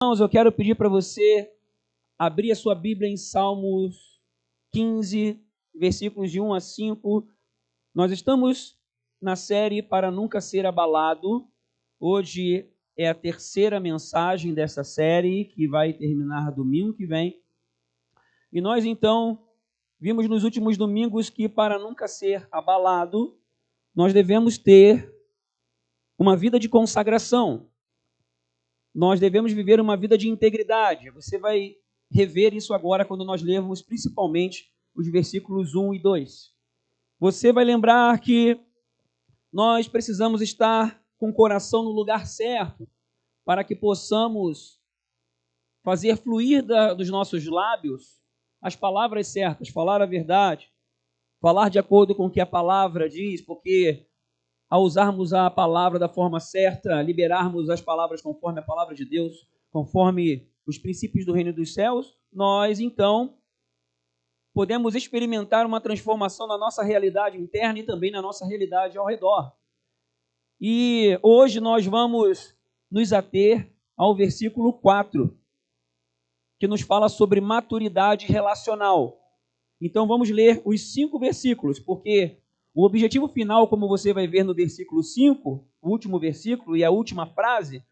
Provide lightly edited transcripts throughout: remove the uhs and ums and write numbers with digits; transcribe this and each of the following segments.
irmãos, eu quero pedir para você abrir a sua Bíblia em Salmos 15, versículos de 1 a 5. Nós estamos na série Para Nunca Ser Abalado. Hoje é a terceira mensagem dessa série, que vai terminar domingo que vem. E nós, então, vimos nos últimos domingos que para nunca ser abalado, nós devemos ter uma vida de consagração. Nós devemos viver uma vida de integridade. Você vai rever isso agora quando nós lermos principalmente os versículos 1 e 2. Você vai lembrar que nós precisamos estar com o coração no lugar certo para que possamos fazer fluir dos nossos lábios as palavras certas, falar a verdade, falar de acordo com o que a palavra diz, porque ao usarmos a palavra da forma certa, liberarmos as palavras conforme a palavra de Deus, conforme os princípios do reino dos céus, nós, então, podemos experimentar uma transformação na nossa realidade interna e também na nossa realidade ao redor. E hoje nós vamos nos ater ao versículo 4, que nos fala sobre maturidade relacional. Então vamos ler os 5 versículos, porque o objetivo final, como você vai ver no versículo 5, o último versículo e a última frase,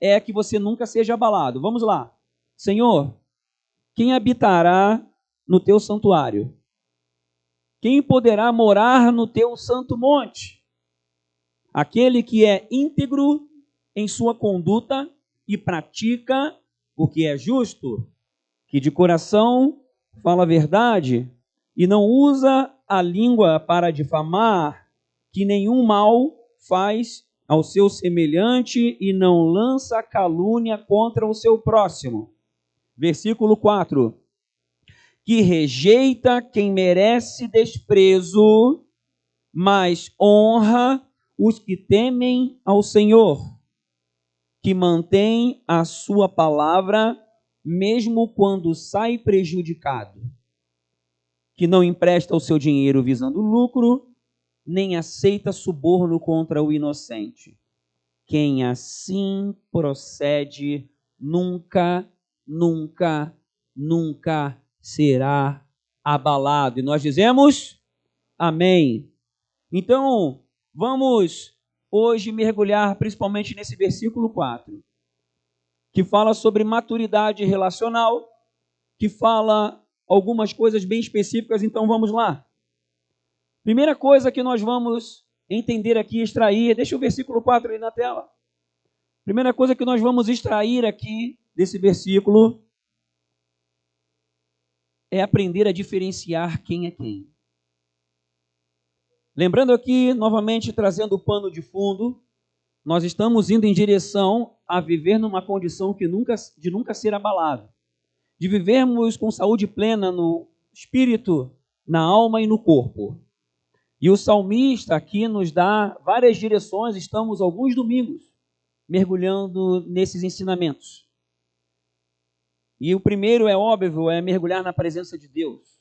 é que você nunca seja abalado. Vamos lá. Senhor, quem habitará no teu santuário? Quem poderá morar no teu santo monte? Aquele que é íntegro em sua conduta e pratica o que é justo, que de coração fala a verdade e não usa a língua para difamar, que nenhum mal faz ao seu semelhante e não lança calúnia contra o seu próximo. Versículo 4. Que rejeita quem merece desprezo, mas honra os que temem ao Senhor, que mantém a sua palavra mesmo quando sai prejudicado, que não empresta o seu dinheiro visando lucro, nem aceita suborno contra o inocente. Quem assim procede nunca será abalado. E nós dizemos amém. Então, vamos hoje mergulhar principalmente nesse versículo 4, que fala sobre maturidade relacional, que fala algumas coisas bem específicas, então vamos lá. Primeira coisa que nós vamos entender aqui, extrair, deixa o versículo 4 aí na tela. Primeira coisa que nós vamos extrair aqui desse versículo é aprender a diferenciar quem é quem. Lembrando aqui, novamente, trazendo o pano de fundo, nós estamos indo em direção a viver numa condição de nunca ser abalado, de vivermos com saúde plena no espírito, na alma e no corpo. E o salmista aqui nos dá várias direções, estamos alguns domingos mergulhando nesses ensinamentos. E o primeiro, é óbvio, é mergulhar na presença de Deus.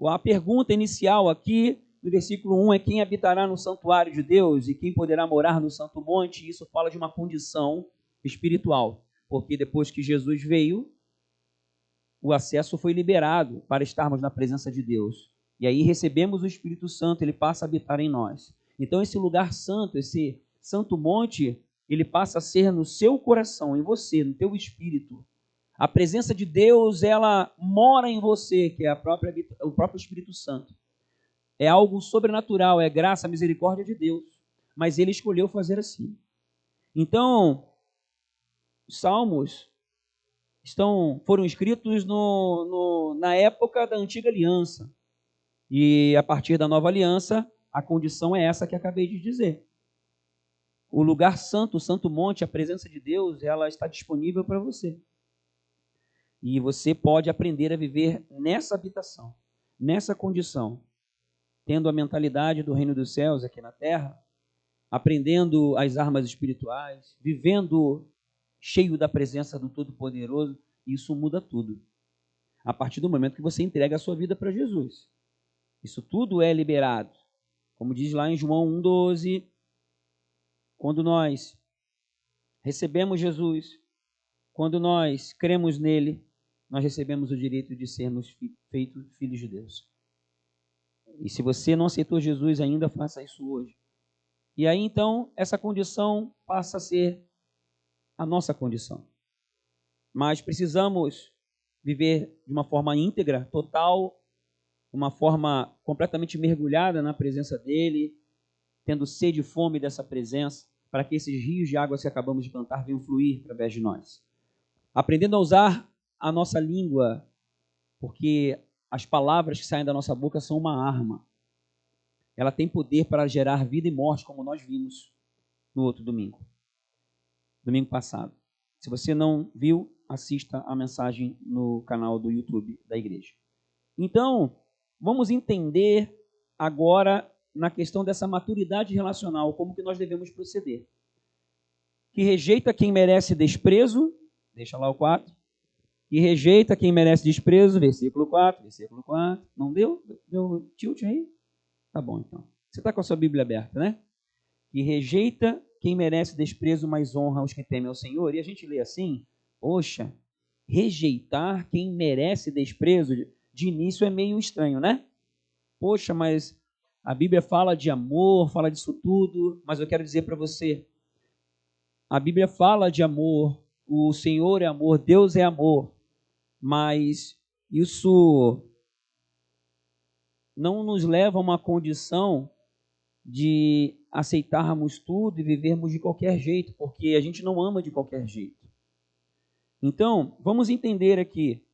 A pergunta inicial aqui, no versículo 1, é quem habitará no santuário de Deus e quem poderá morar no santo monte. Isso fala de uma condição espiritual, porque depois que Jesus veio, o acesso foi liberado para estarmos na presença de Deus. E aí recebemos o Espírito Santo, ele passa a habitar em nós. Então esse lugar santo, esse santo monte, ele passa a ser no seu coração, em você, no teu espírito. A presença de Deus, ela mora em você, que é o próprio Espírito Santo. É algo sobrenatural, é graça, misericórdia de Deus. Mas ele escolheu fazer assim. Então, os salmos foram escritos na época da antiga aliança. E a partir da nova aliança, a condição é essa que acabei de dizer. O lugar santo, o santo monte, a presença de Deus, ela está disponível para você. E você pode aprender a viver nessa habitação, nessa condição, tendo a mentalidade do reino dos céus aqui na terra, aprendendo as armas espirituais, vivendo cheio da presença do Todo-Poderoso. Isso muda tudo. A partir do momento que você entrega a sua vida para Jesus. Isso tudo é liberado. Como diz lá em João 1,12, quando nós recebemos Jesus, quando nós cremos nele, nós recebemos o direito de sermos feitos filhos de Deus. E se você não aceitou Jesus ainda, faça isso hoje. E aí, então, essa condição passa a ser a nossa condição. Mas precisamos viver de uma forma íntegra, total, uma forma completamente mergulhada na presença dele, tendo sede e fome dessa presença, para que esses rios de água que acabamos de cantar venham fluir através de nós. Aprendendo a usar a nossa língua, porque as palavras que saem da nossa boca são uma arma. Ela tem poder para gerar vida e morte, como nós vimos no outro domingo passado. Se você não viu, assista a mensagem no canal do YouTube da igreja. Então, vamos entender agora na questão dessa maturidade relacional, como que nós devemos proceder. Que rejeita quem merece desprezo, deixa lá o 4, que rejeita quem merece desprezo, versículo 4. Não deu? Deu tilt aí? Tá bom, então. Você está com a sua Bíblia aberta, né? Que rejeita quem merece desprezo, mas honra os que temem ao Senhor. E a gente lê assim, poxa, rejeitar quem merece desprezo, de início é meio estranho, né? Poxa, mas a Bíblia fala de amor, fala disso tudo, mas eu quero dizer para você, a Bíblia fala de amor, o Senhor é amor, Deus é amor, mas isso não nos leva a uma condição de aceitarmos tudo e vivermos de qualquer jeito, porque a gente não ama de qualquer jeito. Então, vamos entender aqui,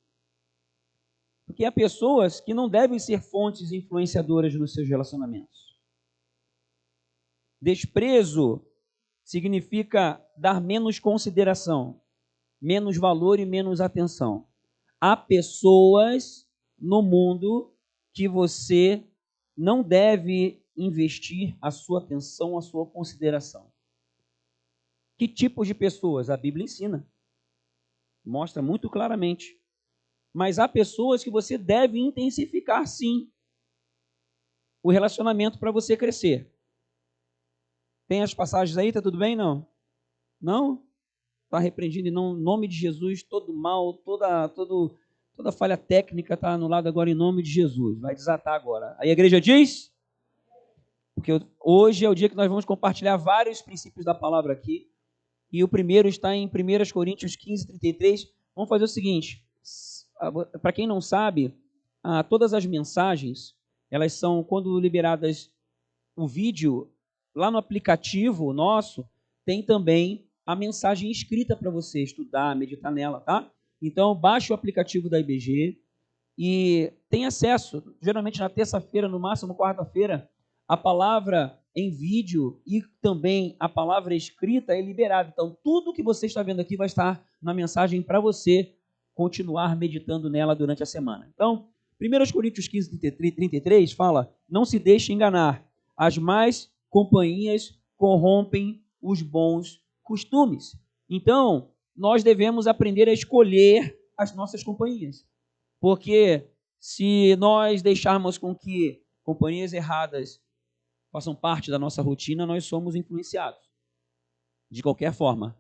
porque há pessoas que não devem ser fontes influenciadoras nos seus relacionamentos. Desprezo significa dar menos consideração, menos valor e menos atenção. Há pessoas no mundo que você não deve investir a sua atenção, a sua consideração. Que tipos de pessoas? A Bíblia ensina. Mostra muito claramente. Mas há pessoas que você deve intensificar, sim, o relacionamento para você crescer. Tem as passagens aí? Tá tudo bem? Não? Não? Está repreendido em nome de Jesus todo mal, toda falha técnica está anulada agora em nome de Jesus. Vai desatar agora. Aí a igreja diz... Porque hoje é o dia que nós vamos compartilhar vários princípios da palavra aqui. E o primeiro está em 1 Coríntios 15, 33. Vamos fazer o seguinte. Para quem não sabe, todas as mensagens, elas são, quando liberadas o vídeo, lá no aplicativo nosso, tem também a mensagem escrita para você estudar, meditar nela, tá? Então, baixe o aplicativo da IBG e tem acesso, geralmente na terça-feira, no máximo quarta-feira, a palavra em vídeo e também a palavra escrita é liberada. Então, tudo que você está vendo aqui vai estar na mensagem para você continuar meditando nela durante a semana. Então, 1 Coríntios 15, 33 fala, não se deixe enganar, as más companhias corrompem os bons costumes. Então, nós devemos aprender a escolher as nossas companhias. Porque se nós deixarmos com que companhias erradas façam parte da nossa rotina, nós somos influenciados, de qualquer forma.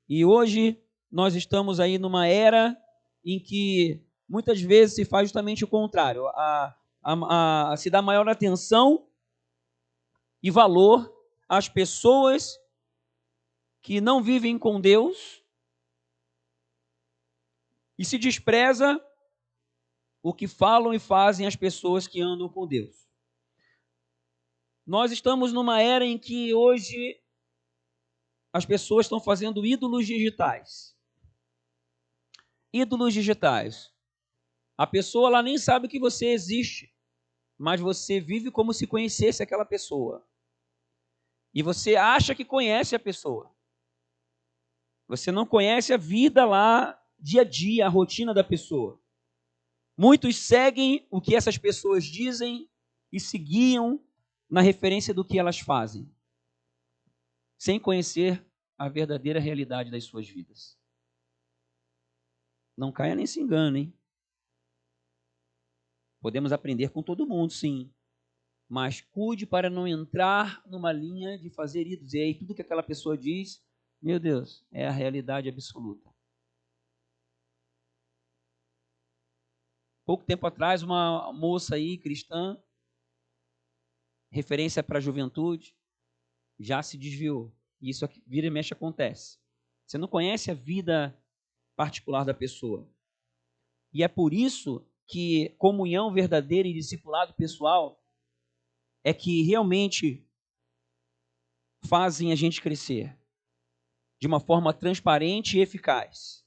E hoje nós estamos aí numa era em que muitas vezes se faz justamente o contrário. Se dá maior atenção e valor às pessoas que não vivem com Deus e se despreza o que falam e fazem as pessoas que andam com Deus. Nós estamos numa era em que hoje as pessoas estão fazendo ídolos digitais. Ídolos digitais. A pessoa ela nem sabe que você existe, mas você vive como se conhecesse aquela pessoa. E você acha que conhece a pessoa. Você não conhece a vida lá, dia a dia, a rotina da pessoa. Muitos seguem o que essas pessoas dizem e se guiam na referência do que elas fazem, sem conhecer a verdadeira realidade das suas vidas. Não caia nem se engane, hein? Podemos aprender com todo mundo, sim, mas cuide para não entrar numa linha de fazer ídolos. E aí tudo que aquela pessoa diz, meu Deus, é a realidade absoluta. Pouco tempo atrás, uma moça aí, cristã, referência para a juventude, já se desviou. E isso aqui, vira e mexe acontece. Você não conhece a vida particular da pessoa. E é por isso que comunhão verdadeira e discipulado pessoal é que realmente fazem a gente crescer de uma forma transparente e eficaz.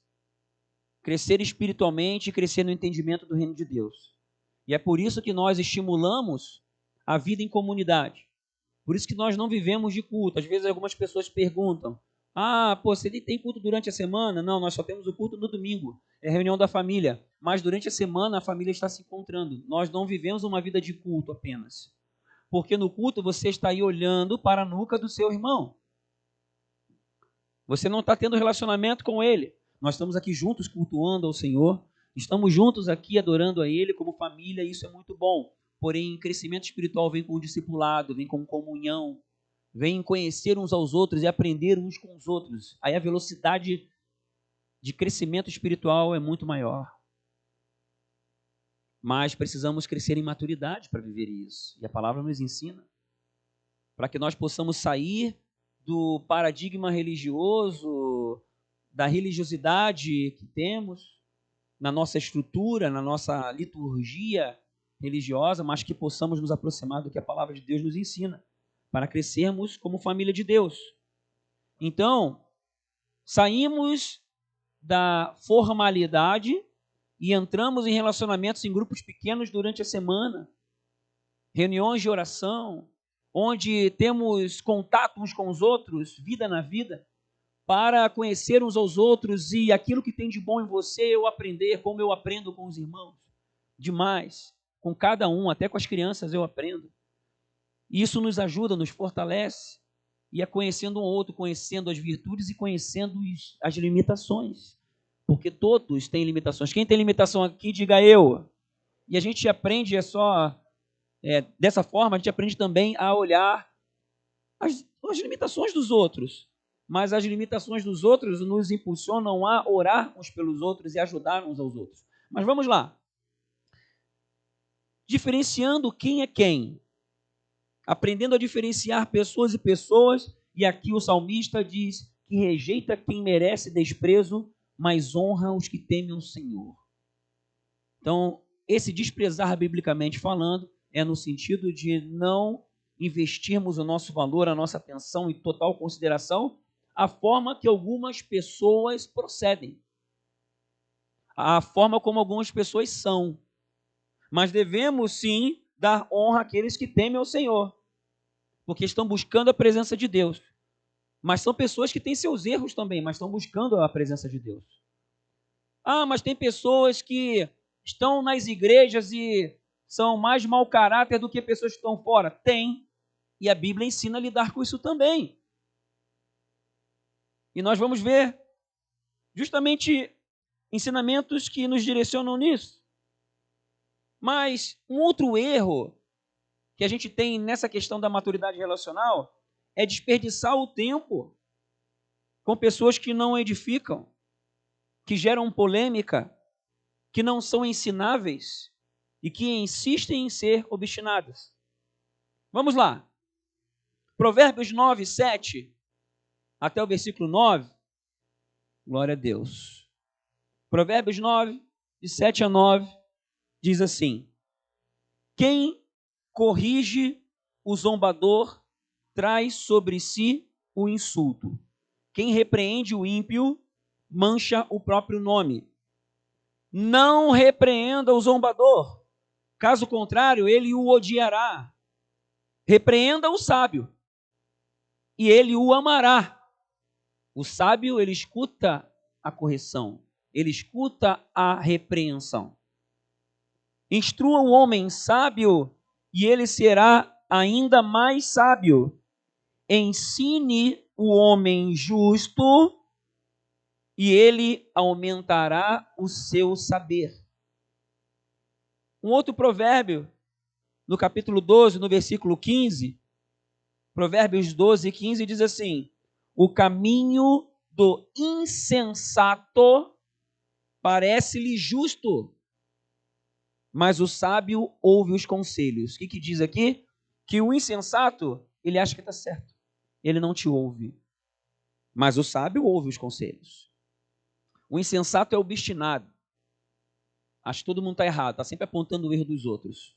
Crescer espiritualmente e crescer no entendimento do reino de Deus. E é por isso que nós estimulamos a vida em comunidade. Por isso que nós não vivemos de culto. Às vezes algumas pessoas perguntam: você tem culto durante a semana? Não, nós só temos o culto no domingo. É reunião da família. Mas durante a semana a família está se encontrando. Nós não vivemos uma vida de culto apenas. Porque no culto você está aí olhando para a nuca do seu irmão. Você não está tendo relacionamento com ele. Nós estamos aqui juntos cultuando ao Senhor. Estamos juntos aqui adorando a Ele como família. E isso é muito bom. Porém, crescimento espiritual vem com o discipulado, vem com comunhão, vem conhecer uns aos outros e aprender uns com os outros. Aí a velocidade de crescimento espiritual é muito maior. Mas precisamos crescer em maturidade para viver isso. E a palavra nos ensina. Para que nós possamos sair do paradigma religioso, da religiosidade que temos, na nossa estrutura, na nossa liturgia religiosa, mas que possamos nos aproximar do que a palavra de Deus nos ensina, para crescermos como família de Deus. Então, saímos da formalidade e entramos em relacionamentos em grupos pequenos durante a semana, reuniões de oração, onde temos contato uns com os outros, vida na vida, para conhecer uns aos outros e aquilo que tem de bom em você eu aprender, como eu aprendo com os irmãos. Demais. Com cada um, até com as crianças eu aprendo. E isso nos ajuda, nos fortalece. E é conhecendo um ao outro, conhecendo as virtudes e conhecendo as limitações. Porque todos têm limitações. Quem tem limitação aqui, diga eu. E a gente aprende dessa forma, a gente aprende também a olhar as limitações dos outros. Mas as limitações dos outros nos impulsionam a orar uns pelos outros e ajudar uns aos outros. Mas vamos lá. Diferenciando quem é quem. Aprendendo a diferenciar pessoas e pessoas. E aqui o salmista diz que rejeita quem merece desprezo, mas honra os que temem o Senhor. Então, esse desprezar biblicamente falando é no sentido de não investirmos o nosso valor, a nossa atenção e total consideração a forma que algumas pessoas procedem, a forma como algumas pessoas são. Mas devemos sim dar honra àqueles que temem ao Senhor, porque estão buscando a presença de Deus. Mas são pessoas que têm seus erros também, mas estão buscando a presença de Deus. Mas tem pessoas que estão nas igrejas e são mais mau caráter do que pessoas que estão fora. Tem, e a Bíblia ensina a lidar com isso também. E nós vamos ver justamente ensinamentos que nos direcionam nisso. Mas um outro erro que a gente tem nessa questão da maturidade relacional é desperdiçar o tempo com pessoas que não edificam, que geram polêmica, que não são ensináveis e que insistem em ser obstinadas. Vamos lá. Provérbios 9, 7 até o versículo 9. Glória a Deus. Provérbios 9, de 7 a 9, diz assim: quem corrige o zombador traz sobre si o insulto. Quem repreende o ímpio mancha o próprio nome. Não repreenda o zombador, caso contrário, ele o odiará. Repreenda o sábio, e ele o amará. O sábio, ele escuta a correção, ele escuta a repreensão. Instrua o homem sábio, e ele será ainda mais sábio. Ensine o homem justo, e ele aumentará o seu saber. Um outro provérbio, no capítulo 12, no versículo 15, Provérbios 12, 15, diz assim: o caminho do insensato parece-lhe justo, mas o sábio ouve os conselhos. O que diz aqui? Que o insensato, ele acha que está certo. Ele não te ouve. Mas o sábio ouve os conselhos. O insensato é obstinado. Acha que todo mundo está errado. Está sempre apontando o erro dos outros.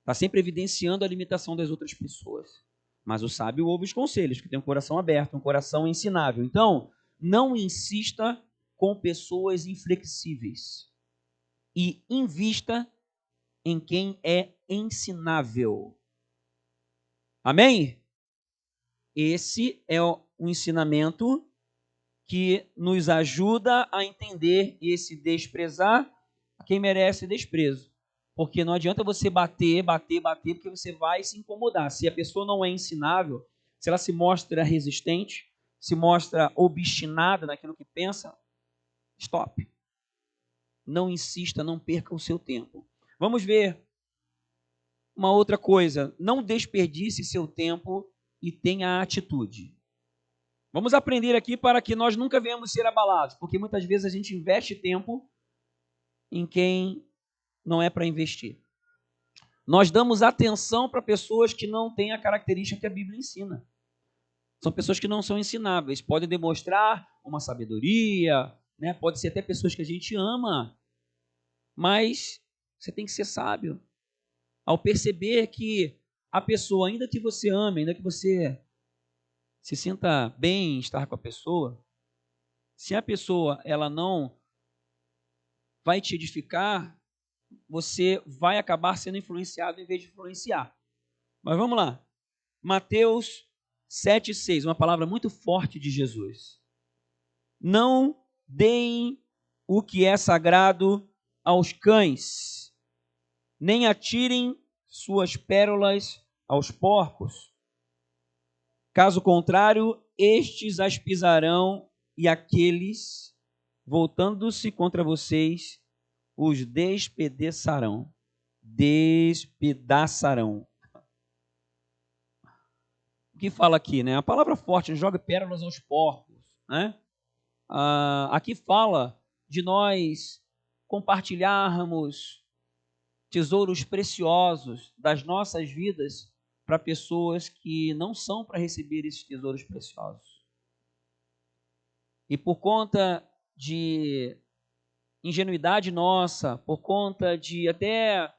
Está sempre evidenciando a limitação das outras pessoas. Mas o sábio ouve os conselhos, que tem um coração aberto, um coração ensinável. Então, não insista com pessoas inflexíveis. E invista em quem é ensinável. Amém? Esse é um ensinamento que nos ajuda a entender esse desprezar quem merece desprezo. Porque não adianta você bater, porque você vai se incomodar. Se a pessoa não é ensinável, se ela se mostra resistente, se mostra obstinada naquilo que pensa, stop. Não insista, não perca o seu tempo. Vamos ver uma outra coisa. Não desperdice seu tempo e tenha atitude. Vamos aprender aqui para que nós nunca venhamos ser abalados, porque muitas vezes a gente investe tempo em quem não é para investir. Nós damos atenção para pessoas que não têm a característica que a Bíblia ensina. São pessoas que não são ensináveis. Podem demonstrar uma sabedoria, né? Pode ser até pessoas que a gente ama, mas você tem que ser sábio. Ao perceber que a pessoa, ainda que você ame, ainda que você se sinta bem em estar com a pessoa, se a pessoa ela não vai te edificar, você vai acabar sendo influenciado em vez de influenciar. Mas vamos lá. Mateus 7,6, uma palavra muito forte de Jesus. Não deem o que é sagrado aos cães, nem atirem suas pérolas aos porcos. Caso contrário, estes as pisarão e aqueles, voltando-se contra vocês, os despedaçarão. Despedaçarão. O que fala aqui, né? A palavra forte, joga pérolas aos porcos, né? Aqui fala de nós compartilharmos tesouros preciosos das nossas vidas para pessoas que não são para receber esses tesouros preciosos. E por conta de ingenuidade nossa, por conta de até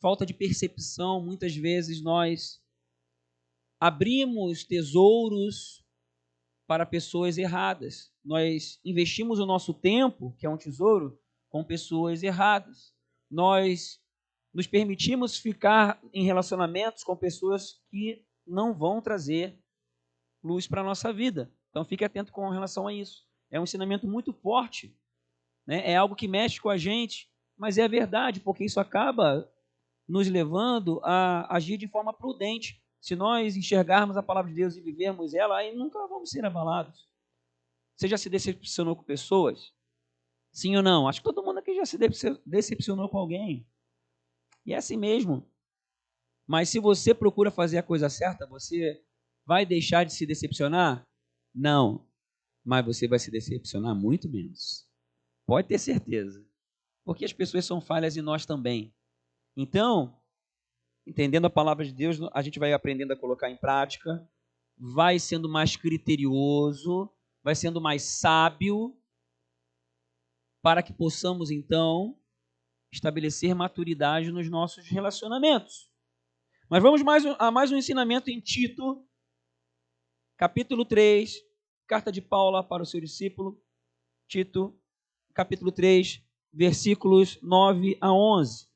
falta de percepção, muitas vezes nós abrimos tesouros para pessoas erradas. Nós investimos o nosso tempo, que é um tesouro, com pessoas erradas. Nós nos permitimos ficar em relacionamentos com pessoas que não vão trazer luz para a nossa vida. Então fique atento com relação a isso. É um ensinamento muito forte, né? É algo que mexe com a gente, mas é verdade, porque isso acaba nos levando a agir de forma prudente. Se nós enxergarmos a palavra de Deus e vivermos ela, aí nunca vamos ser abalados. Você já se decepcionou com pessoas? Sim ou não? Acho que todo mundo aqui já se decepcionou com alguém. E é assim mesmo. Mas se você procura fazer a coisa certa, você vai deixar de se decepcionar? Não. Mas você vai se decepcionar muito menos. Pode ter certeza. Porque as pessoas são falhas e nós também. Então, entendendo a palavra de Deus, a gente vai aprendendo a colocar em prática, vai sendo mais criterioso, vai sendo mais sábio, para que possamos, então, estabelecer maturidade nos nossos relacionamentos. Mas vamos a mais um ensinamento em Tito, capítulo 3, carta de Paulo para o seu discípulo, Tito, capítulo 3, versículos 9 a 11.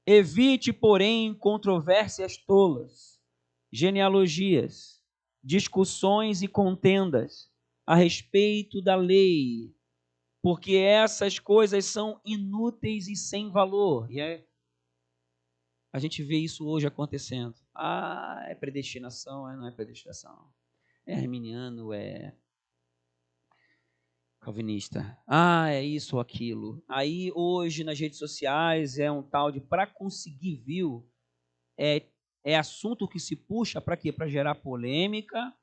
Evite, porém, controvérsias tolas, genealogias, discussões e contendas a respeito da lei, porque essas coisas são inúteis e sem valor. E a gente vê isso hoje acontecendo. É predestinação, não é predestinação. É arminiano, é calvinista. É isso ou aquilo. Aí hoje nas redes sociais é um tal de para conseguir view. É assunto que se puxa para quê? Para gerar polêmica,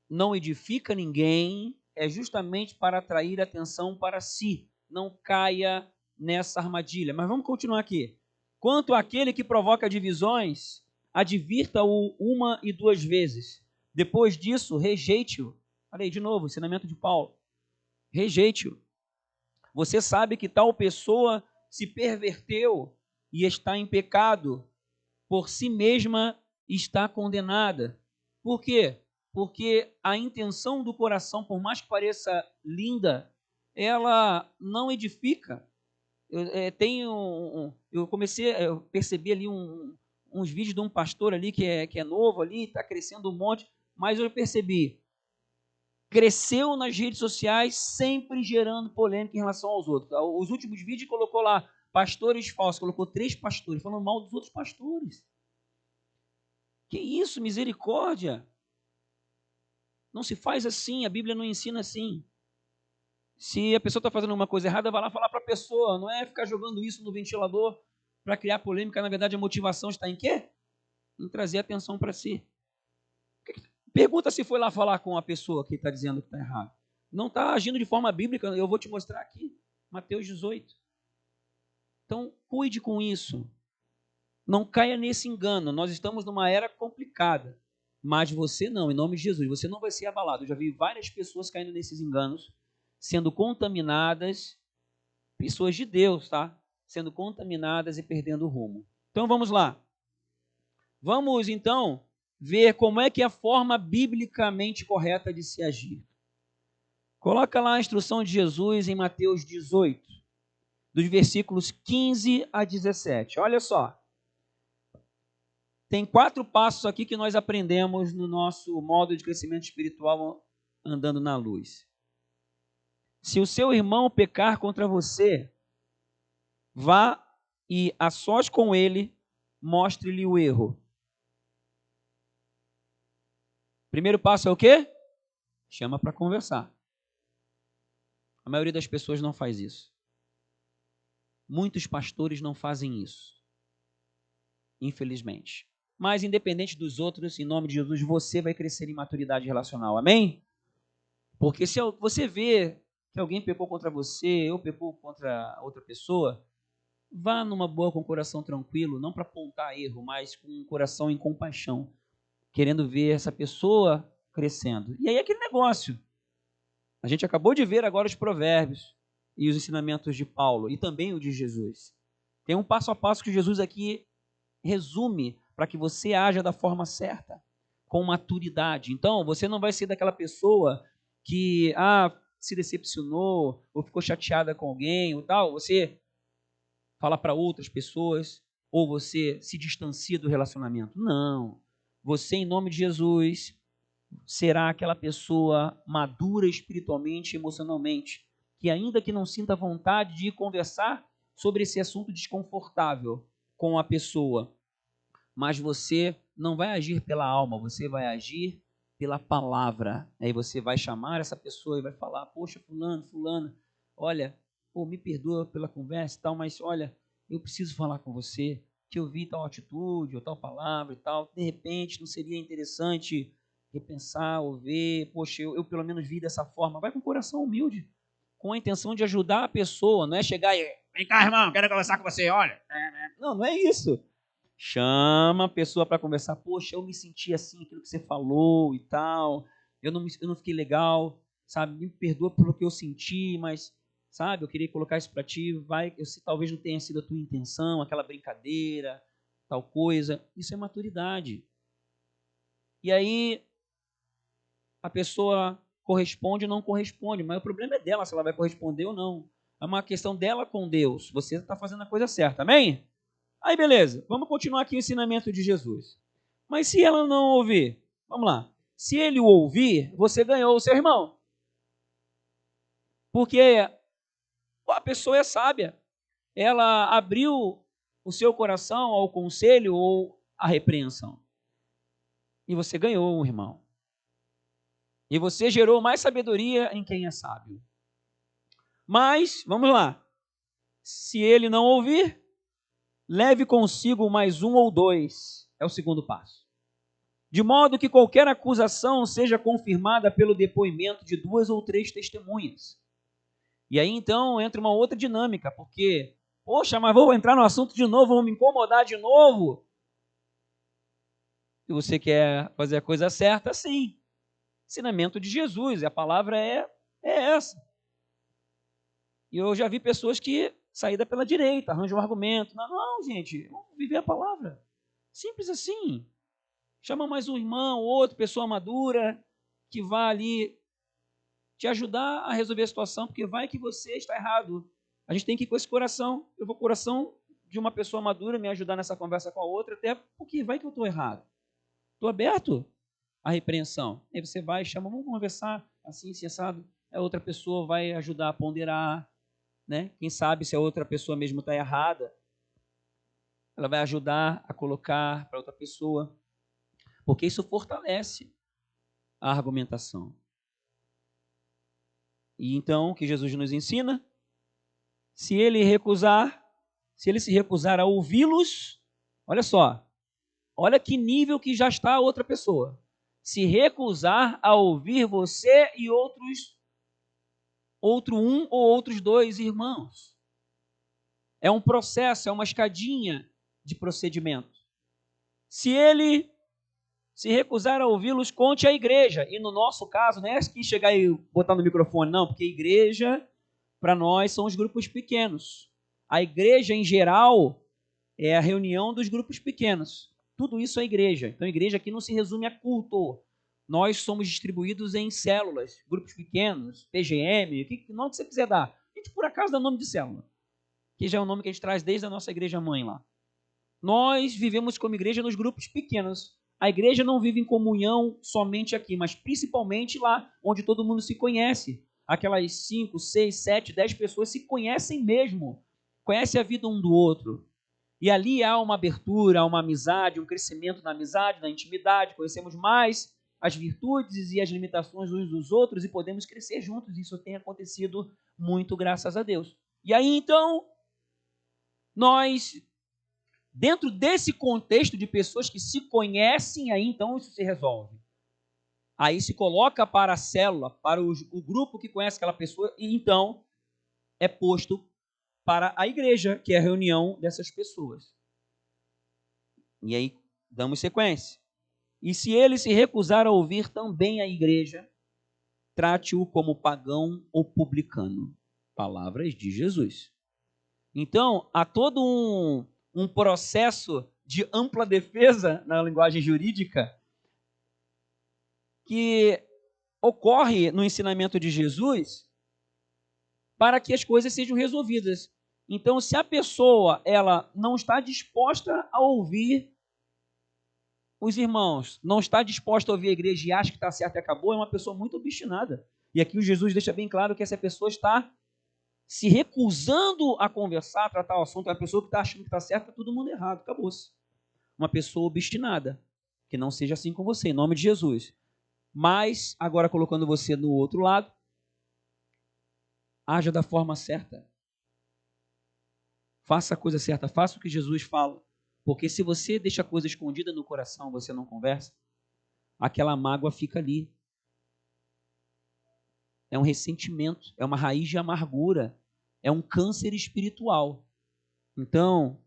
não edifica ninguém, é justamente para atrair atenção para si. Não caia nessa armadilha. Mas vamos continuar aqui. Quanto àquele que provoca divisões, advirta-o 1 e 2 vezes. Depois disso, rejeite-o. Falei de novo, ensinamento de Paulo. Rejeite-o. Você sabe que tal pessoa se perverteu e está em pecado, por si mesma está condenada. Por quê? Porque a intenção do coração, por mais que pareça linda, ela não edifica. Eu percebi ali uns vídeos de um pastor ali que é novo ali, está crescendo um monte, mas eu percebi, cresceu nas redes sociais sempre gerando polêmica em relação aos outros. Os últimos vídeos colocou lá, pastores falsos, colocou 3 pastores, falando mal dos outros pastores. Que isso, misericórdia! Não se faz assim, a Bíblia não ensina assim. Se a pessoa está fazendo uma coisa errada, vai lá falar para a pessoa, não é ficar jogando isso no ventilador para criar polêmica. Na verdade, a motivação está em quê? Em trazer atenção para si. Pergunta se foi lá falar com a pessoa que está dizendo que está errado. Não está agindo de forma bíblica, eu vou te mostrar aqui, Mateus 18. Então, cuide com isso. Não caia nesse engano. Nós estamos numa era complicada, mas você não, em nome de Jesus, você não vai ser abalado. Eu já vi várias pessoas caindo nesses enganos, sendo contaminadas, pessoas de Deus, tá? Sendo contaminadas e perdendo o rumo. Então vamos lá. Vamos então ver como é que é a forma biblicamente correta de se agir. Coloca lá a instrução de Jesus em Mateus 18, dos versículos 15 a 17. Olha só. Tem 4 passos aqui que nós aprendemos no nosso modo de crescimento espiritual andando na luz. Se o seu irmão pecar contra você, vá e a sós com ele, mostre-lhe o erro. Primeiro passo é o quê? Chama para conversar. A maioria das pessoas não faz isso. Muitos pastores não fazem isso. Infelizmente. Mas independente dos outros, em nome de Jesus, você vai crescer em maturidade relacional. Amém? Porque se você vê que alguém pecou contra você, ou pecou contra outra pessoa, vá numa boa com o coração tranquilo, não para apontar erro, mas com um coração em compaixão, querendo ver essa pessoa crescendo. E aí aquele negócio. A gente acabou de ver agora os provérbios e os ensinamentos de Paulo, e também o de Jesus. Tem um passo a passo que Jesus aqui resume para que você haja da forma certa, com maturidade. Então, você não vai ser daquela pessoa que se decepcionou ou ficou chateada com alguém ou tal. Você fala para outras pessoas ou você se distancia do relacionamento. Não. Você, em nome de Jesus, será aquela pessoa madura espiritualmente e emocionalmente, que ainda que não sinta vontade de conversar sobre esse assunto desconfortável com a pessoa, mas você não vai agir pela alma, você vai agir pela palavra. Aí você vai chamar essa pessoa e vai falar, poxa, fulano, olha, me perdoa pela conversa e tal, mas olha, eu preciso falar com você, que eu vi tal atitude ou tal palavra e tal, de repente não seria interessante repensar ou ver, poxa, eu pelo menos vi dessa forma. Vai com o coração humilde, com a intenção de ajudar a pessoa, não é chegar e, vem cá, irmão, quero conversar com você, olha. Não é isso. Chama a pessoa para conversar. Poxa, eu me senti assim, aquilo que você falou e tal. Eu não fiquei legal, sabe? Me perdoa pelo que eu senti, mas, sabe, eu queria colocar isso para ti. Talvez não tenha sido a tua intenção, aquela brincadeira, tal coisa. Isso é maturidade. E aí, a pessoa corresponde ou não corresponde, mas o problema é dela, se ela vai corresponder ou não. É uma questão dela com Deus. Você está fazendo a coisa certa, amém? Aí, beleza, vamos continuar aqui o ensinamento de Jesus. Mas se ela não ouvir, vamos lá. Se ele o ouvir, você ganhou o seu irmão. Porque a pessoa é sábia. Ela abriu o seu coração ao conselho ou à repreensão. E você ganhou um irmão. E você gerou mais sabedoria em quem é sábio. Mas, vamos lá. Se ele não ouvir, leve consigo mais 1 ou 2. É o segundo passo. De modo que qualquer acusação seja confirmada pelo depoimento de 2 ou 3 testemunhas. E aí então entra uma outra dinâmica, porque, poxa, mas vou entrar no assunto de novo, vou me incomodar de novo. Se você quer fazer a coisa certa, sim. Ensinamento de Jesus, a palavra é essa. E eu já vi pessoas que saída pela direita, arranjam um argumento. Não, gente, vamos viver a palavra. Simples assim. Chama mais um irmão, outro, pessoa madura, que vai ali te ajudar a resolver a situação, porque vai que você está errado. A gente tem que ir com esse coração. Eu vou com o coração de uma pessoa madura me ajudar nessa conversa com a outra, até porque vai que eu estou errado. Estou aberto à repreensão. Aí você vai, chama, vamos conversar assim, assado. A outra pessoa vai ajudar a ponderar, né? Quem sabe se a outra pessoa mesmo está errada, ela vai ajudar a colocar para outra pessoa, porque isso fortalece a argumentação. E então, o que Jesus nos ensina? Se ele se recusar a ouvi-los, olha só, olha que nível que já está a outra pessoa. Se recusar a ouvir você e outro um ou outros dois irmãos. É um processo, é uma escadinha de procedimento. Se ele se recusar a ouvi-los, conte à igreja. E no nosso caso, não é que chegar e botar no microfone, não, porque igreja, para nós, são os grupos pequenos. A igreja, em geral, é a reunião dos grupos pequenos. Tudo isso é igreja. Então, a igreja aqui não se resume a culto. Nós somos distribuídos em células, grupos pequenos, PGM, o nome que você quiser dar. A gente, por acaso, dá nome de célula, que já é o nome que a gente traz desde a nossa igreja-mãe lá. Nós vivemos como igreja nos grupos pequenos. A igreja não vive em comunhão somente aqui, mas principalmente lá onde todo mundo se conhece. Aquelas 5, 6, 7, 10 pessoas se conhecem mesmo. Conhecem a vida um do outro. E ali há uma abertura, há uma amizade, um crescimento na amizade, na intimidade. Conhecemos mais as virtudes e as limitações uns dos outros e podemos crescer juntos. Isso tem acontecido muito, graças a Deus. E aí, então, nós, dentro desse contexto de pessoas que se conhecem, aí então isso se resolve. Aí se coloca para a célula, para o grupo que conhece aquela pessoa, e então é posto para a igreja, que é a reunião dessas pessoas. E aí damos sequência. E se ele se recusar a ouvir também a igreja, trate-o como pagão ou publicano. Palavras de Jesus. Então, há todo um processo de ampla defesa na linguagem jurídica que ocorre no ensinamento de Jesus para que as coisas sejam resolvidas. Então, se a pessoa ela não está disposta a ouvir os irmãos, não está disposta a ouvir a igreja e acha que está certo e acabou, é uma pessoa muito obstinada. E aqui o Jesus deixa bem claro que essa pessoa está se recusando a conversar, a tratar o assunto. É uma pessoa que está achando que está certo, está todo mundo errado, acabou-se. Uma pessoa obstinada, que não seja assim com você, em nome de Jesus. Mas, agora colocando você no outro lado, haja da forma certa. Faça a coisa certa, faça o que Jesus fala. Porque se você deixa a coisa escondida no coração, você não conversa, aquela mágoa fica ali. É um ressentimento, é uma raiz de amargura, é um câncer espiritual. Então,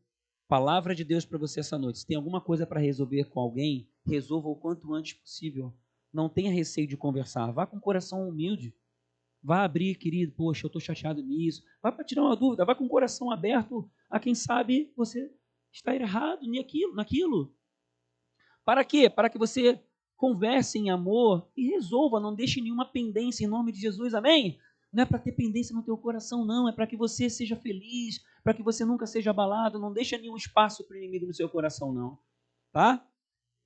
palavra de Deus para você essa noite. Se tem alguma coisa para resolver com alguém, resolva o quanto antes possível. Não tenha receio de conversar. Vá com o coração humilde. Vá abrir, querido, poxa, eu estou chateado nisso. Vá para tirar uma dúvida. Vá com o coração aberto a quem sabe você está errado naquilo. Para quê? Para que você converse em amor e resolva. Não deixe nenhuma pendência em nome de Jesus. Amém? Não é para ter pendência no teu coração, não. É para que você seja feliz, para que você nunca seja abalado. Não deixe nenhum espaço para o inimigo no seu coração, não. Tá?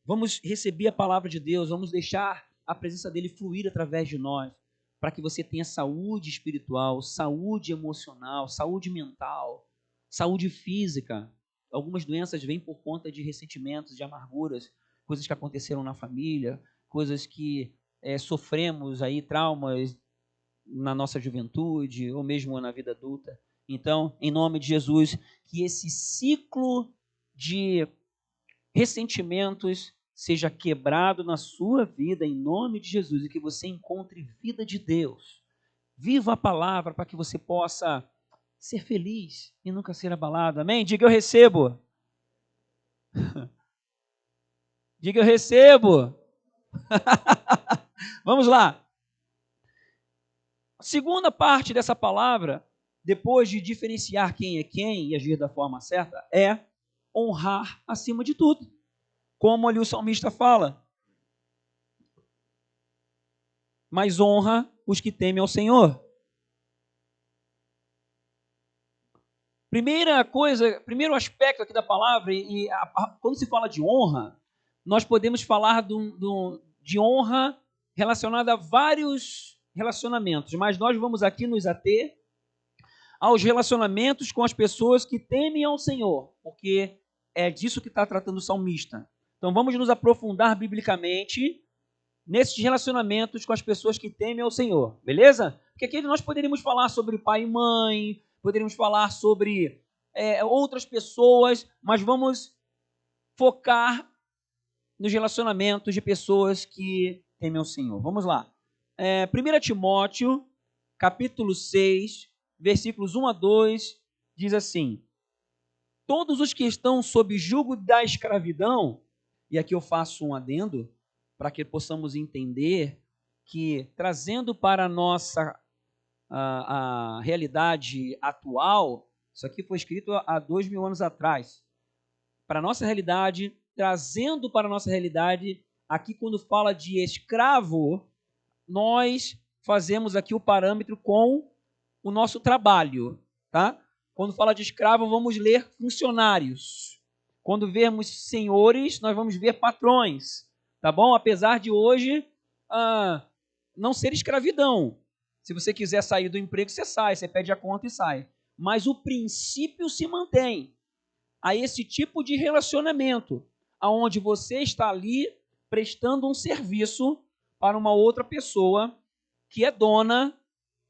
Vamos receber a palavra de Deus, vamos deixar a presença dele fluir através de nós, para que você tenha saúde espiritual, saúde emocional, saúde mental, saúde física. Algumas doenças vêm por conta de ressentimentos, de amarguras, coisas que aconteceram na família, coisas que sofremos aí, traumas na nossa juventude ou mesmo na vida adulta. Então, em nome de Jesus, que esse ciclo de ressentimentos seja quebrado na sua vida em nome de Jesus e que você encontre vida de Deus, Viva a palavra para que você possa ser feliz e nunca ser abalado. Amém? Diga eu recebo. Diga eu recebo. Vamos lá. A segunda parte dessa palavra, depois de diferenciar quem é quem e agir da forma certa, é honrar acima de tudo. Como ali o salmista fala. Mas honra os que temem ao Senhor. Primeiro aspecto aqui da palavra, quando se fala de honra, nós podemos falar de honra relacionada a vários relacionamentos, mas nós vamos aqui nos ater aos relacionamentos com as pessoas que temem ao Senhor, porque é disso que está tratando o salmista. Então vamos nos aprofundar biblicamente nesses relacionamentos com as pessoas que temem ao Senhor, beleza? Porque aqui nós poderíamos falar sobre pai e mãe, poderíamos falar sobre outras pessoas, mas vamos focar nos relacionamentos de pessoas que temem ao Senhor. Vamos lá. 1 Timóteo, capítulo 6, versículos 1 a 2, diz assim: todos os que estão sob jugo da escravidão, e aqui eu faço um adendo, para que possamos entender que, trazendo para a nossa a realidade atual, isso aqui foi escrito há 2000 anos atrás. Para a nossa realidade, trazendo para a nossa realidade, aqui quando fala de escravo, nós fazemos aqui o parâmetro com o nosso trabalho, tá? Quando fala de escravo, vamos ler funcionários. Quando vermos senhores, nós vamos ver patrões, tá bom? Apesar de hoje não ser escravidão. Se você quiser sair do emprego, você sai, você pede a conta e sai. Mas o princípio se mantém a esse tipo de relacionamento, aonde você está ali prestando um serviço para uma outra pessoa que é dona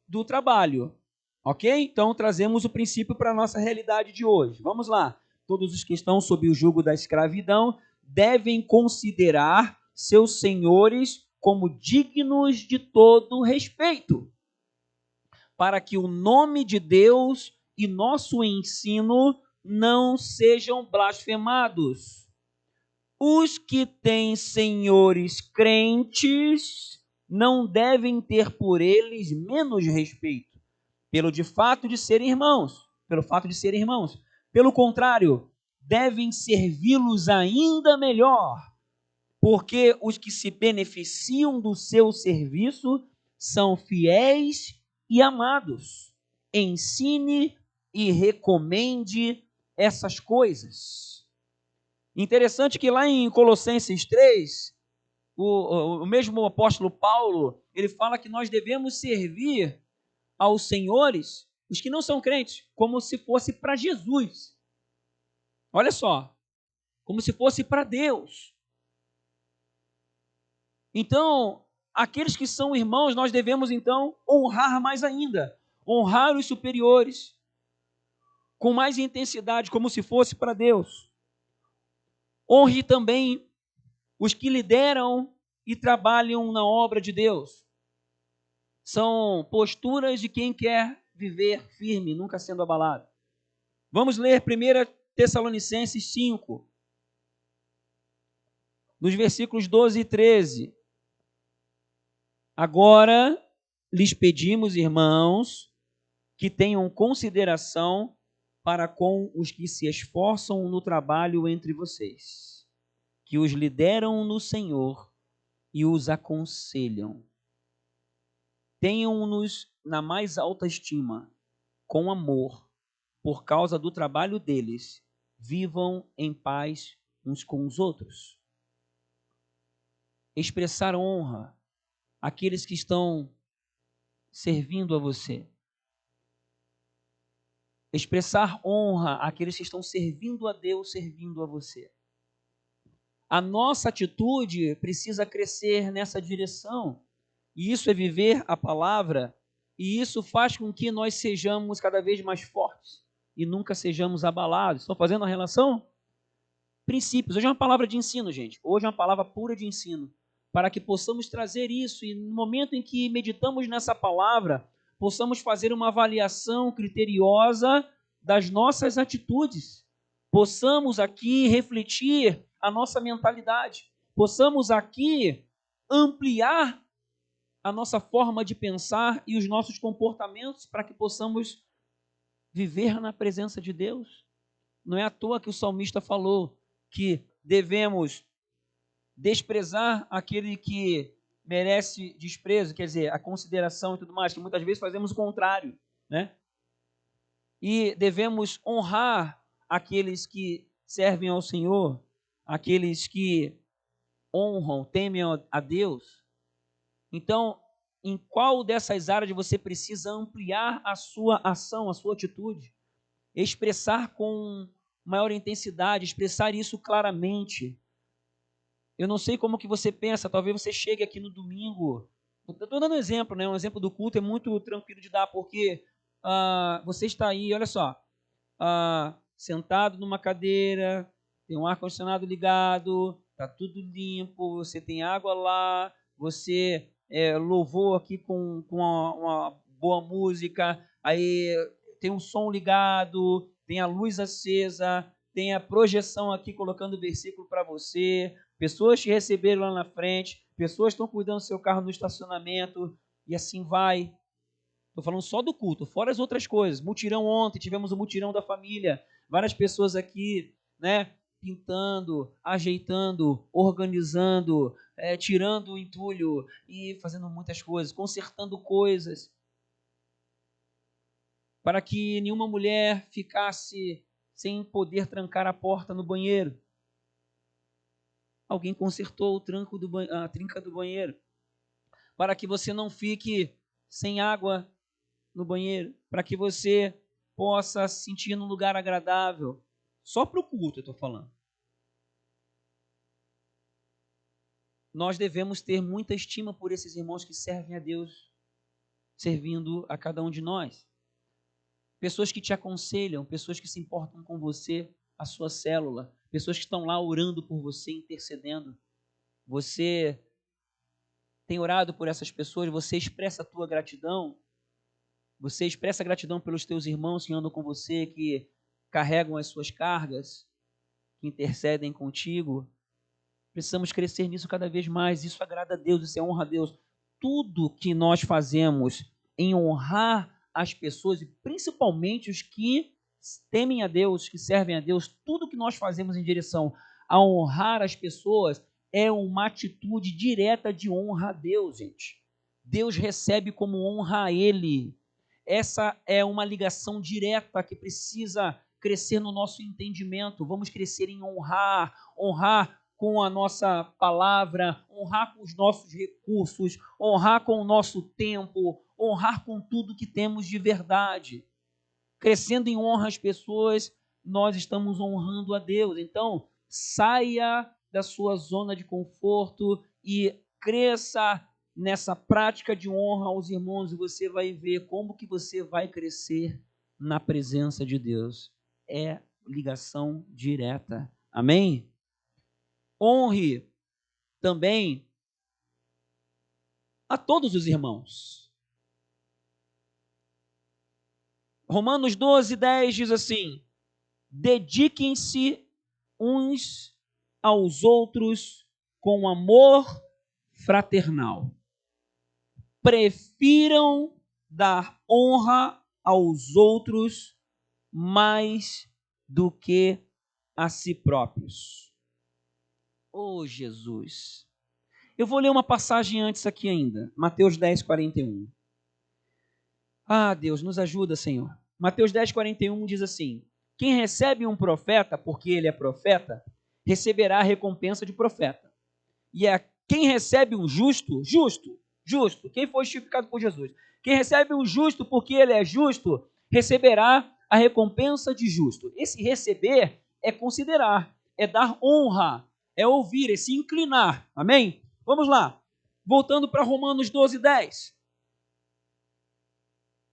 do trabalho. Ok? Então, trazemos o princípio para a nossa realidade de hoje. Vamos lá. Todos os que estão sob o jugo da escravidão devem considerar seus senhores como dignos de todo respeito, para que o nome de Deus e nosso ensino não sejam blasfemados. Os que têm senhores crentes não devem ter por eles menos respeito, pelo fato de serem irmãos. Pelo contrário, devem servi-los ainda melhor, porque os que se beneficiam do seu serviço são fiéis e amados. Ensine e recomende essas coisas. Interessante que lá em Colossenses 3, o mesmo apóstolo Paulo, ele fala que nós devemos servir aos senhores, os que não são crentes, como se fosse para Jesus. Olha só, como se fosse para Deus. Então, aqueles que são irmãos, nós devemos então honrar mais ainda, honrar os superiores com mais intensidade, como se fosse para Deus. Honre também os que lideram e trabalham na obra de Deus. São posturas de quem quer viver firme, nunca sendo abalado. Vamos ler 1 Tessalonicenses 5, nos versículos 12 e 13. Agora lhes pedimos, irmãos, que tenham consideração para com os que se esforçam no trabalho entre vocês, que os lideram no Senhor e os aconselham. Tenham-nos na mais alta estima, com amor, por causa do trabalho deles. Vivam em paz uns com os outros. Expressar honra àqueles que estão servindo a você. Expressar honra àqueles que estão servindo a Deus, servindo a você. A nossa atitude precisa crescer nessa direção. E isso é viver a palavra, e isso faz com que nós sejamos cada vez mais fortes e nunca sejamos abalados. Estão fazendo a relação? Princípios. Hoje é uma palavra de ensino, gente. Hoje é uma palavra pura de ensino. Para que possamos trazer isso, e no momento em que meditamos nessa palavra, possamos fazer uma avaliação criteriosa das nossas atitudes. Possamos aqui refletir a nossa mentalidade. Possamos aqui ampliar a nossa forma de pensar e os nossos comportamentos para que possamos viver na presença de Deus. Não é à toa que o salmista falou que devemos desprezar aquele que merece desprezo, quer dizer, a consideração e tudo mais, que muitas vezes fazemos o contrário, né? E devemos honrar aqueles que servem ao Senhor, aqueles que honram, temem a Deus. Então, em qual dessas áreas você precisa ampliar a sua ação, a sua atitude? Expressar com maior intensidade, expressar isso claramente. Eu não sei como que você pensa, talvez você chegue aqui no domingo. Estou dando um exemplo, né? Um exemplo do culto é muito tranquilo de dar, porque você está aí, olha só, sentado numa cadeira, tem um ar-condicionado ligado, está tudo limpo, você tem água lá, você louvou aqui com uma boa música, aí tem um som ligado, tem a luz acesa, tem a projeção aqui colocando o versículo para você, pessoas te receberam lá na frente, pessoas estão cuidando do seu carro no estacionamento, e assim vai. Estou falando só do culto, fora as outras coisas. Mutirão ontem, tivemos o mutirão da família, várias pessoas aqui, né, pintando, ajeitando, organizando, tirando o entulho e fazendo muitas coisas, consertando coisas, para que nenhuma mulher ficasse sem poder trancar a porta no banheiro. Alguém consertou a trinca do banheiro, para que você não fique sem água no banheiro, para que você possa se sentir num lugar agradável. Só para o culto eu estou falando. Nós devemos ter muita estima por esses irmãos que servem a Deus, servindo a cada um de nós. Pessoas que te aconselham, pessoas que se importam com você, a sua célula, pessoas que estão lá orando por você, intercedendo. Você tem orado por essas pessoas, você expressa a tua gratidão, você expressa gratidão pelos teus irmãos que andam com você, que carregam as suas cargas, que intercedem contigo. Precisamos crescer nisso cada vez mais. Isso agrada a Deus, isso é honra a Deus. Tudo que nós fazemos em honrar as pessoas, e principalmente os que temem a Deus, que servem a Deus, tudo que nós fazemos em direção a honrar as pessoas é uma atitude direta de honra a Deus, gente. Deus recebe como honra a Ele. Essa é uma ligação direta que precisa crescer no nosso entendimento. Vamos crescer em honrar com a nossa palavra, honrar com os nossos recursos, honrar com o nosso tempo, honrar com tudo que temos de verdade. Crescendo em honra às pessoas, nós estamos honrando a Deus. Então, saia da sua zona de conforto e cresça nessa prática de honra aos irmãos, e você vai ver como que você vai crescer na presença de Deus. É ligação direta. Amém? Honre também a todos os irmãos. Romanos 12:10 diz assim: dediquem-se uns aos outros com amor fraternal. Prefiram dar honra aos outros mais do que a si próprios. Oh, Jesus! Eu vou ler uma passagem antes aqui ainda. Mateus 10:41. Ah, Deus, nos ajuda, Senhor. Mateus 10:41 diz assim: quem recebe um profeta, porque ele é profeta, receberá a recompensa de profeta. E quem recebe um justo, quem foi justificado por Jesus. Quem recebe um justo porque ele é justo, receberá a recompensa de justo. Esse receber é considerar, é dar honra, é ouvir, é se inclinar. Amém? Vamos lá. Voltando para Romanos 12:10.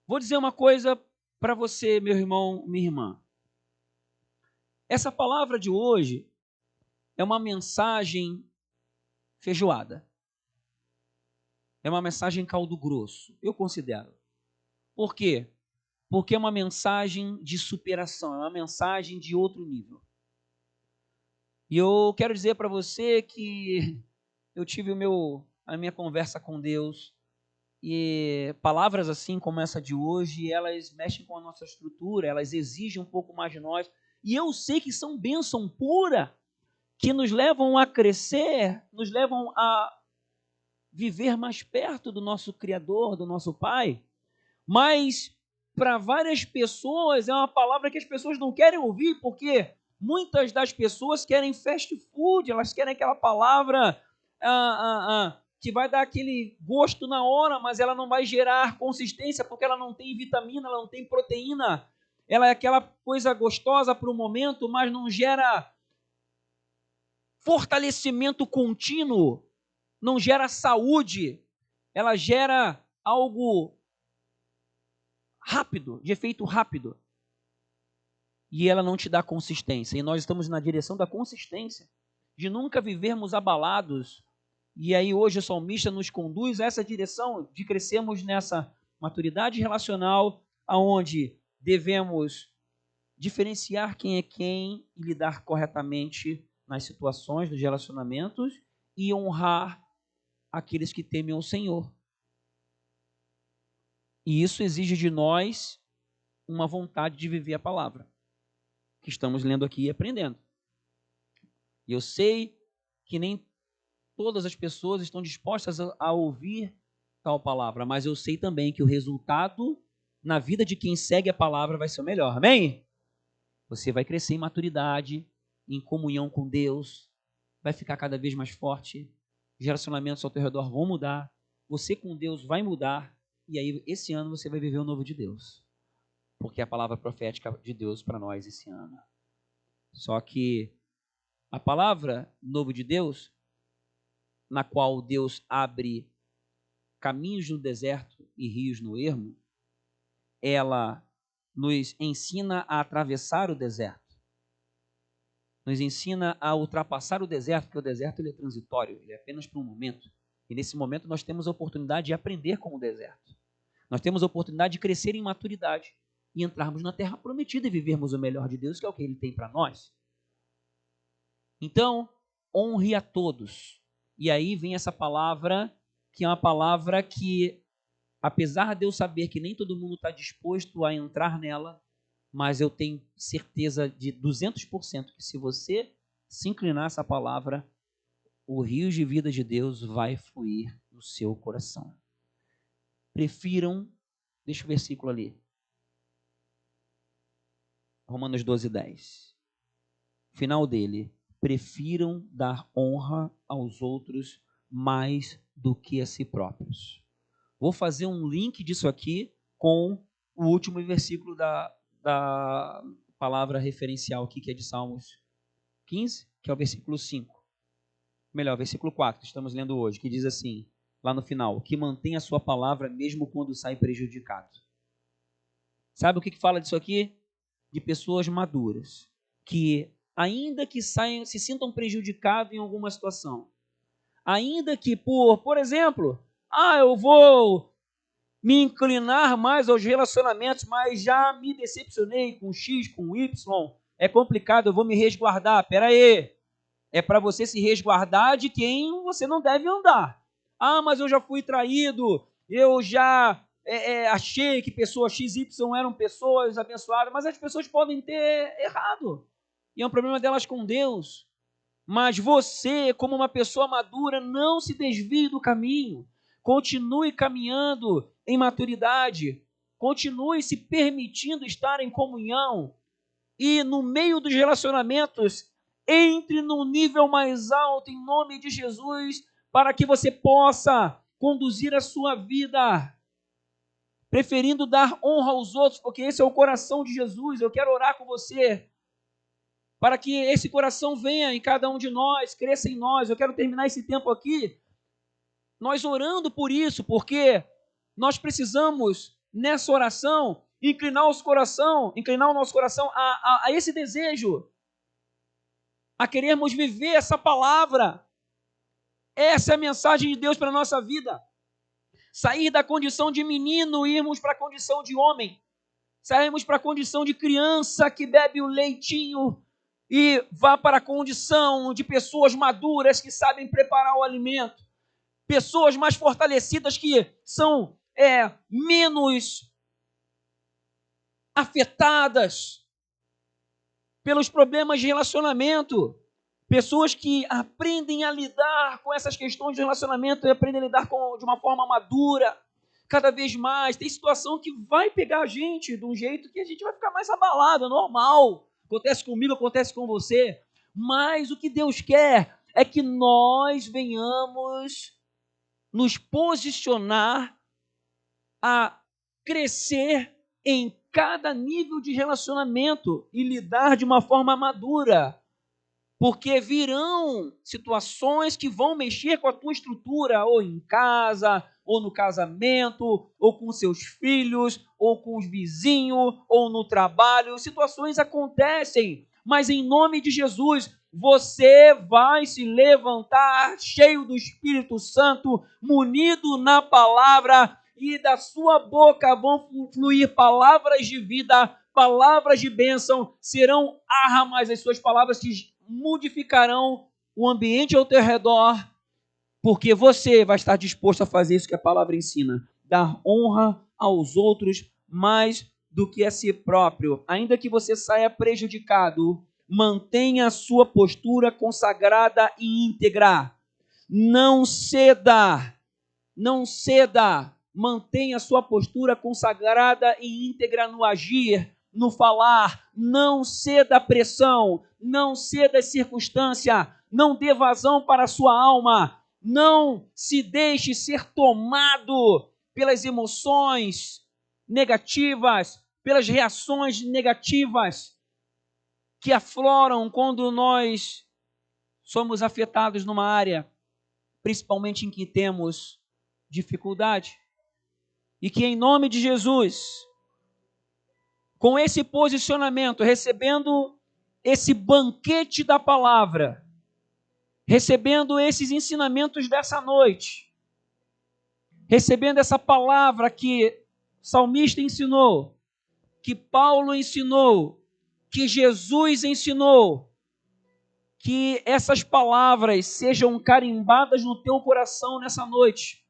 Vou dizer uma coisa para você, meu irmão, minha irmã. Essa palavra de hoje é uma mensagem feijoada. É uma mensagem caldo grosso, eu considero. Por quê? Porque é uma mensagem de superação, é uma mensagem de outro nível. E eu quero dizer para você que eu tive a minha conversa com Deus, e palavras assim como essa de hoje, elas mexem com a nossa estrutura, elas exigem um pouco mais de nós, e eu sei que são bênção pura, que nos levam a crescer, nos levam a viver mais perto do nosso Criador, do nosso Pai, mas para várias pessoas é uma palavra que as pessoas não querem ouvir, porque muitas das pessoas querem fast food, elas querem aquela palavra que vai dar aquele gosto na hora, mas ela não vai gerar consistência, porque ela não tem vitamina, ela não tem proteína, ela é aquela coisa gostosa para o momento, mas não gera fortalecimento contínuo, não gera saúde, ela gera algo rápido, de efeito rápido. E ela não te dá consistência. E nós estamos na direção da consistência, de nunca vivermos abalados. E aí hoje o salmista nos conduz a essa direção de crescermos nessa maturidade relacional, aonde devemos diferenciar quem é quem e lidar corretamente nas situações dos relacionamentos e honrar aqueles que temem o Senhor. E isso exige de nós uma vontade de viver a palavra que estamos lendo aqui e aprendendo. E eu sei que nem todas as pessoas estão dispostas a ouvir tal palavra, mas eu sei também que o resultado na vida de quem segue a palavra vai ser o melhor. Amém? Você vai crescer em maturidade, em comunhão com Deus, vai ficar cada vez mais forte, os relacionamentos ao teu redor vão mudar, você com Deus vai mudar, e aí esse ano você vai viver o novo de Deus, porque é a palavra profética de Deus para nós esse ano. Só que a palavra novo de Deus, na qual Deus abre caminhos no deserto e rios no ermo, ela nos ensina a atravessar o deserto, nos ensina a ultrapassar o deserto, porque o deserto ele é transitório, ele é apenas por um momento. E nesse momento nós temos a oportunidade de aprender com o deserto. Nós temos a oportunidade de crescer em maturidade e entrarmos na terra prometida e vivermos o melhor de Deus, que é o que Ele tem para nós. Então, honre a todos. E aí vem essa palavra, que é uma palavra que, apesar de eu saber que nem todo mundo está disposto a entrar nela, mas eu tenho certeza de 200% que se você se inclinar a essa palavra, o rio de vida de Deus vai fluir no seu coração. Prefiram, deixa o versículo ali, Romanos 12:10. Final dele, prefiram dar honra aos outros mais do que a si próprios. Vou fazer um link disso aqui com o último versículo da palavra referencial aqui, que é de Salmos 15, que é o versículo 5. Melhor, versículo 4, que estamos lendo hoje, que diz assim, lá no final, que mantém a sua palavra mesmo quando sai prejudicado. Sabe o que fala disso aqui? De pessoas maduras, que ainda que saiam, se sintam prejudicados em alguma situação, ainda que por exemplo, eu vou me inclinar mais aos relacionamentos, mas já me decepcionei com X, com Y, é complicado, eu vou me resguardar. Pera aí, é para você se resguardar de quem você não deve andar. Mas eu já fui traído, eu já achei que pessoas XY eram pessoas abençoadas, mas as pessoas podem ter errado, e é um problema delas com Deus. Mas você, como uma pessoa madura, não se desvie do caminho. Continue caminhando em maturidade. Continue se permitindo estar em comunhão. E no meio dos relacionamentos, entre num nível mais alto em nome de Jesus, para que você possa conduzir a sua vida, preferindo dar honra aos outros, porque esse é o coração de Jesus. Eu quero orar com você, para que esse coração venha em cada um de nós, cresça em nós. Eu quero terminar esse tempo aqui, nós orando por isso, porque nós precisamos, nessa oração, inclinar o nosso coração a esse desejo, a querermos viver essa palavra. Essa é a mensagem de Deus para a nossa vida. Sair da condição de menino e irmos para a condição de homem. Sairmos para a condição de criança que bebe o leitinho e vá para a condição de pessoas maduras que sabem preparar o alimento. Pessoas mais fortalecidas que são menos afetadas pelos problemas de relacionamento. Pessoas que aprendem a lidar com essas questões de relacionamento e aprendem a lidar de uma forma madura, cada vez mais. Tem situação que vai pegar a gente de um jeito que a gente vai ficar mais abalado, é normal. Acontece comigo, acontece com você. Mas o que Deus quer é que nós venhamos nos posicionar a crescer em cada nível de relacionamento e lidar de uma forma madura. Porque virão situações que vão mexer com a tua estrutura, ou em casa, ou no casamento, ou com seus filhos, ou com os vizinhos, ou no trabalho. Situações acontecem, mas em nome de Jesus, você vai se levantar cheio do Espírito Santo, munido na palavra, e da sua boca vão fluir palavras de vida, palavras de bênção, serão armas as suas palavras que modificarão o ambiente ao teu redor, porque você vai estar disposto a fazer isso que a palavra ensina, dar honra aos outros mais do que a si próprio. Ainda que você saia prejudicado, mantenha a sua postura consagrada e íntegra. Não ceda, mantenha a sua postura consagrada e íntegra no agir, no falar, não ceda à pressão, não ceda às circunstâncias, não dê vazão para a sua alma, não se deixe ser tomado pelas emoções negativas, pelas reações negativas que afloram quando nós somos afetados numa área, principalmente em que temos dificuldade. E que em nome de Jesus, com esse posicionamento, recebendo esse banquete da palavra, recebendo esses ensinamentos dessa noite, recebendo essa palavra que o salmista ensinou, que Paulo ensinou, que Jesus ensinou, que essas palavras sejam carimbadas no teu coração nessa noite.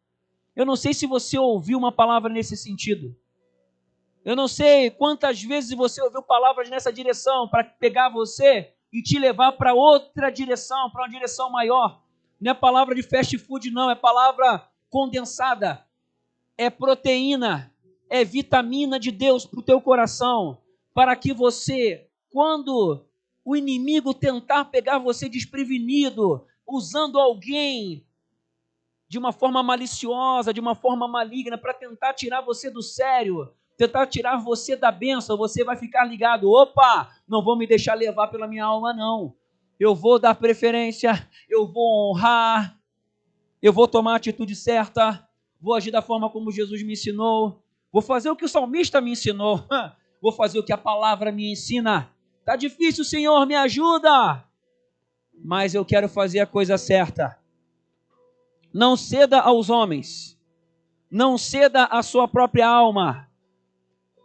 Eu não sei se você ouviu uma palavra nesse sentido. Eu não sei quantas vezes você ouviu palavras nessa direção para pegar você e te levar para outra direção, para uma direção maior. Não é palavra de fast food, não. É palavra condensada. É proteína. É vitamina de Deus para o teu coração. Para que você, quando o inimigo tentar pegar você desprevenido, usando alguém de uma forma maliciosa, de uma forma maligna, para tentar tirar você do sério, tentar tirar você da bênção, você vai ficar ligado. Opa, não vou me deixar levar pela minha alma, não. Eu vou dar preferência, eu vou honrar, eu vou tomar a atitude certa, vou agir da forma como Jesus me ensinou, vou fazer o que o salmista me ensinou, vou fazer o que a palavra me ensina. Está difícil, Senhor, me ajuda, mas eu quero fazer a coisa certa. Não ceda aos homens, não ceda à sua própria alma.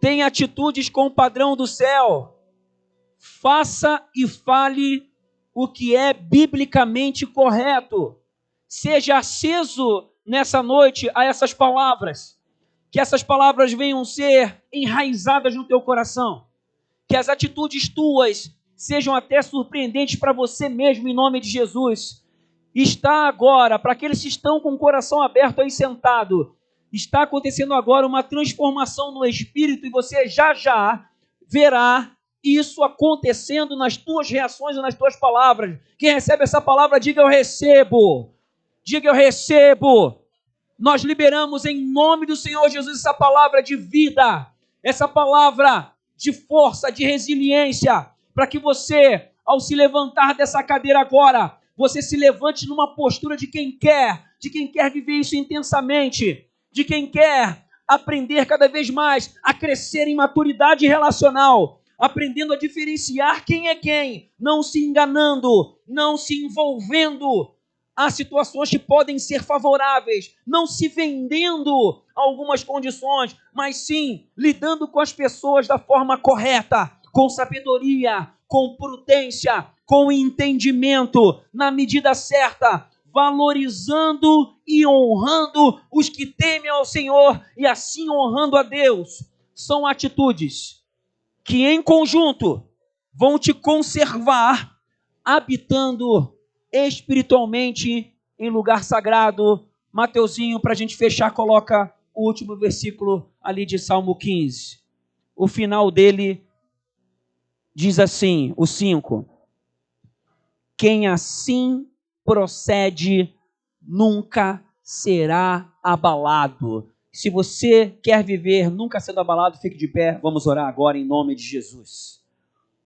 Tenha atitudes com o padrão do céu. Faça e fale o que é biblicamente correto. Seja aceso nessa noite a essas palavras. Que essas palavras venham ser enraizadas no teu coração. Que as atitudes tuas sejam até surpreendentes para você mesmo, em nome de Jesus. Está agora, para aqueles que estão com o coração aberto aí sentado, está acontecendo agora uma transformação no espírito e você já verá isso acontecendo nas tuas reações e nas tuas palavras. Quem recebe essa palavra, diga eu recebo. Diga eu recebo. Nós liberamos em nome do Senhor Jesus essa palavra de vida, essa palavra de força, de resiliência, para que você, ao se levantar dessa cadeira agora, você se levante numa postura de quem quer viver isso intensamente, de quem quer aprender cada vez mais a crescer em maturidade relacional, aprendendo a diferenciar quem é quem, não se enganando, não se envolvendo há situações que podem ser favoráveis, não se vendendo a algumas condições, mas sim lidando com as pessoas da forma correta, com sabedoria, com prudência, com entendimento, na medida certa, valorizando e honrando os que temem ao Senhor e assim honrando a Deus. São atitudes que em conjunto vão te conservar habitando espiritualmente em lugar sagrado. Mateuzinho, para a gente fechar, coloca o último versículo ali de Salmo 15. O final dele diz assim, o 5. Quem assim procede nunca será abalado. Se você quer viver nunca sendo abalado, fique de pé. Vamos orar agora em nome de Jesus.